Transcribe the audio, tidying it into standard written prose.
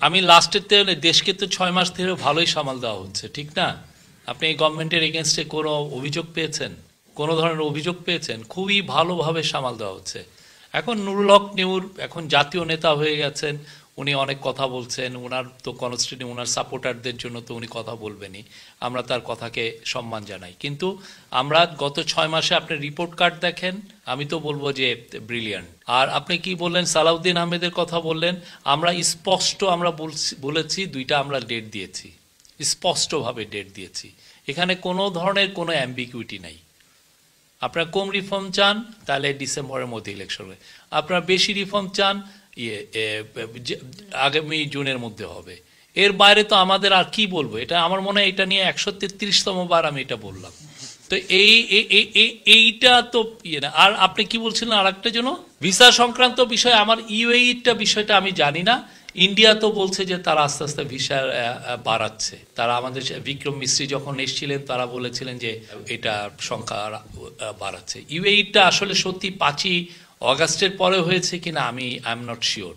আমি লাস্টেতে দেশকে তো 6 মাস ধরে ভালোই সামাল দেওয়া হচ্ছে, ঠিক না? আপনি এই গভর্নমেন্টের এগেনস্টে কোনো অভিযোগ পেয়েছেন? কোনো ধরনের অভিযোগ পেয়েছেন? খুবই ভালোভাবে সামাল দেওয়া হচ্ছে। এখন নুরুল হক নিউর এখন জাতীয় নেতা হয়ে গেছেন, উনি অনেক কথা বলছেন, ওনার তো কনস্টিটিউন্ট, ওনার সাপোর্টারদের জন্য তো উনি কথা বলবেনই, আমরা তার কথাকে সম্মান জানাই। কিন্তু আমরা গত 6 মাসে আপনি রিপোর্ট কার্ড দেখেন, আমি তো বলবো যে ব্রিলিয়ান্ট। আর আপনি কি বললেন, সালাউদ্দিন আহমেদের কথা বললেন, আমরা স্পষ্ট আমরা বলেছি, দুইটা আমরা ডেট দিয়েছি, স্পষ্টভাবে ডেট দিয়েছি। এখানে কোনো ধরনের কোনো অ্যাম্বিগুইটি নাই। আপনারা কম রিফর্ম চান, তাহলে ডিসেম্বরের মধ্যে ইলেকশন হবে। আপনারা বেশি রিফর্ম চান, আগামী জুনের মধ্যে হবে। এর বাইরে তো আমাদের আর কি বলবো? এটা আমার মনে হয় এটা নিয়ে 133তম বার আমি এটা বললাম। তো এইটা তো ইয়ে না। আর আপনি কি বলছিলেন আর একটা জন্য ভিসা সংক্রান্ত বিষয়, আমার ইউএইটা বিষয়টা আমি জানি না। ইন্ডিয়া তো বলছে যে তারা আস্তে আস্তে ভিসা বাড়াচ্ছে। তারা আমাদের বিক্রম মিস্ত্রি যখন এসেছিলেন তারা বলেছিলেন যে এটা সংখ্যা বাড়াচ্ছে। ইউএইটা আসলে সত্যি 5ই অগাস্টের পরে হয়েছে কিনা আমি আই এম নট শিওর।